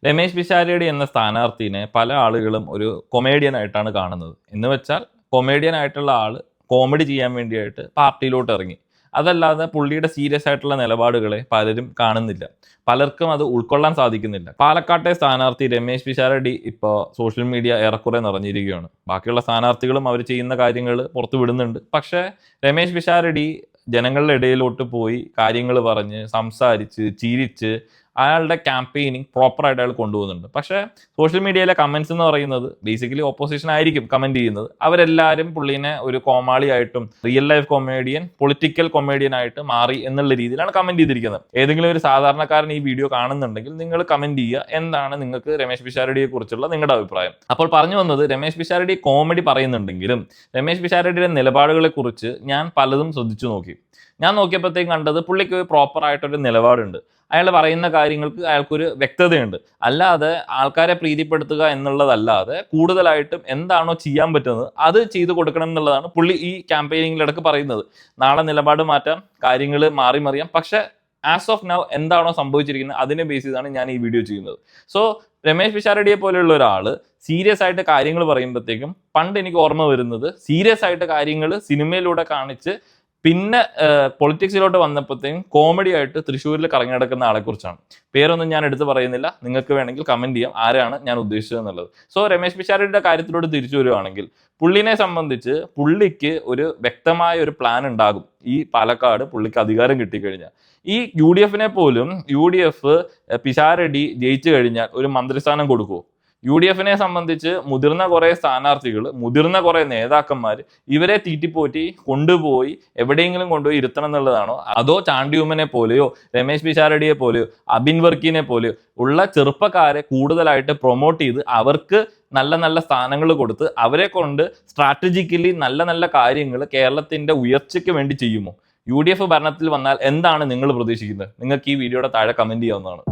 രമേശ് പിഷാരടി എന്ന സ്ഥാനാർത്ഥിനെ പല ആളുകളും ഒരു കൊമേഡിയൻ ആയിട്ടാണ് കാണുന്നത്. എന്ന് വെച്ചാൽ കൊമേഡിയൻ ആയിട്ടുള്ള ആള് കോമഡി ചെയ്യാൻ വേണ്ടിയായിട്ട് പാർട്ടിയിലോട്ട് ഇറങ്ങി. അതല്ലാതെ പുള്ളിയുടെ സീരിയസ് ആയിട്ടുള്ള നിലപാടുകളെ പലരും കാണുന്നില്ല. പലർക്കും അത് ഉൾക്കൊള്ളാൻ സാധിക്കുന്നില്ല. പാലക്കാട്ടെ സ്ഥാനാർത്ഥി രമേശ് പിഷാരടി ഇപ്പോൾ സോഷ്യൽ മീഡിയ ഏറെക്കുറെ നിറഞ്ഞിരിക്കുകയാണ്. ബാക്കിയുള്ള സ്ഥാനാർത്ഥികളും അവർ ചെയ്യുന്ന കാര്യങ്ങൾ പുറത്തു വിടുന്നുണ്ട്. പക്ഷേ രമേശ് പിഷാരടി ജനങ്ങളുടെ ഇടയിലോട്ട് പോയി കാര്യങ്ങൾ പറഞ്ഞ് സംസാരിച്ച് ചിരിച്ച് അയാളുടെ ക്യാമ്പയിനിങ് പ്രോപ്പറായിട്ട് അയാൾ കൊണ്ടുപോകുന്നുണ്ട്. പക്ഷേ സോഷ്യൽ മീഡിയയിലെ കമൻസ് എന്ന് പറയുന്നത് ബേസിക്കലി ഓപ്പോസിഷൻ ആയിരിക്കും കമൻറ്റ് ചെയ്യുന്നത്. അവരെല്ലാവരും പുള്ളിനെ ഒരു കോമാളിയായിട്ടും real life comedian political comedian ആയിട്ട് മാറി എന്നുള്ള രീതിയിലാണ് കമൻറ്റ് ചെയ്തിരിക്കുന്നത്. ഏതെങ്കിലും ഒരു സാധാരണക്കാരൻ ഈ വീഡിയോ കാണുന്നുണ്ടെങ്കിൽ നിങ്ങൾ കമൻറ്റ് ചെയ്യുക, എന്താണ് നിങ്ങൾക്ക് രമേശ് പിഷാരടിയെ കുറിച്ചുള്ള നിങ്ങളുടെ അഭിപ്രായം. അപ്പോൾ പറഞ്ഞു വന്നത്, രമേശ് പിഷാരടി കോമഡി പറയുന്നുണ്ടെങ്കിലും രമേശ് പിഷാരടിയുടെ നിലപാടുകളെ കുറിച്ച് ഞാൻ പലതും ശ്രദ്ധിച്ചു നോക്കി. ഞാൻ നോക്കിയപ്പോഴത്തേക്കും കണ്ടത് പുള്ളിക്ക് പ്രോപ്പറായിട്ടൊരു നിലപാടുണ്ട്. അയാൾ പറയുന്ന കാര്യങ്ങൾക്ക് അയാൾക്കൊരു വ്യക്തതയുണ്ട്. അല്ലാതെ ആൾക്കാരെ പ്രീതിപ്പെടുത്തുക എന്നുള്ളതല്ലാതെ കൂടുതലായിട്ടും എന്താണോ ചെയ്യാൻ പറ്റുന്നത് അത് ചെയ്തു കൊടുക്കണം എന്നുള്ളതാണ് പുള്ളി ഈ ക്യാമ്പയിനിങ്ങിലിടക്ക് പറയുന്നത്. നാളെ നിലപാട് മാറ്റാം, കാര്യങ്ങൾ മാറി മറിയാം, പക്ഷെ ആസ് ഓഫ് നൗ എന്താണോ സംഭവിച്ചിരിക്കുന്നത് അതിനെ ബേസ് ചെയ്താണ് ഞാൻ ഈ വീഡിയോ ചെയ്യുന്നത്. സോ രമേശ് പിഷാരടിയെ പോലെയുള്ള ഒരാൾ സീരിയസ് ആയിട്ട് കാര്യങ്ങൾ പറയുമ്പോഴത്തേക്കും പണ്ട് എനിക്ക് ഓർമ്മ വരുന്നത്, സീരിയസ് ആയിട്ട് കാര്യങ്ങൾ സിനിമയിലൂടെ കാണിച്ച് പിന്നെ പൊളിറ്റിക്സിലോട്ട് വന്നപ്പോഴത്തേക്കും കോമഡി ആയിട്ട് തൃശ്ശൂരിൽ കറങ്ങി നടക്കുന്ന ആളെ കുറിച്ചാണ്. പേരൊന്നും ഞാൻ എടുത്ത് പറയുന്നില്ല, നിങ്ങൾക്ക് വേണമെങ്കിൽ കമന്റ് ചെയ്യാം ആരാണ് ഞാൻ ഉദ്ദേശിച്ചത് എന്നുള്ളത്. സോ രമേശ് പിഷാരടിയുടെ കാര്യത്തിലോട്ട് തിരിച്ചു വരുവാണെങ്കിൽ, പുള്ളിനെ സംബന്ധിച്ച് പുള്ളിക്ക് ഒരു വ്യക്തമായ ഒരു പ്ലാൻ ഉണ്ടാകും. ഈ പാലക്കാട് പുള്ളിക്ക് അധികാരം കിട്ടിക്കഴിഞ്ഞാൽ ഈ UDF പോലും UDF പിഷാരടി ജയിച്ചു കഴിഞ്ഞാൽ ഒരു മന്ത്രിസ്ഥാനം കൊടുക്കുമോ? UDF സംബന്ധിച്ച് മുതിർന്ന കുറേ സ്ഥാനാർത്ഥികൾ, മുതിർന്ന കുറേ നേതാക്കന്മാർ ഇവരെ തീറ്റിപ്പോറ്റി കൊണ്ടുപോയി എവിടെയെങ്കിലും കൊണ്ടുപോയി ഇരുത്തണം എന്നുള്ളതാണോ? അതോ ചാണ്ടിയുമ്മനെ പോലെയോ രമേശ് പിഷാരടിയെ പോലെയോ അബിൻ വർക്കിനെ പോലെയോ ഉള്ള ചെറുപ്പക്കാരെ കൂടുതലായിട്ട് പ്രൊമോട്ട് ചെയ്ത് അവർക്ക് നല്ല നല്ല സ്ഥാനങ്ങൾ കൊടുത്ത് അവരെ കൊണ്ട് സ്ട്രാറ്റജിക്കലി നല്ല നല്ല കാര്യങ്ങൾ കേരളത്തിന്റെ ഉയർച്ചയ്ക്ക് വേണ്ടി ചെയ്യുമോ? UDF ഭരണത്തിൽ വന്നാൽ എന്താണ് നിങ്ങൾ പ്രതീക്ഷിക്കുന്നത്? നിങ്ങൾക്ക് ഈ വീഡിയോയുടെ താഴെ കമന്റ് ചെയ്യാവുന്നതാണ്.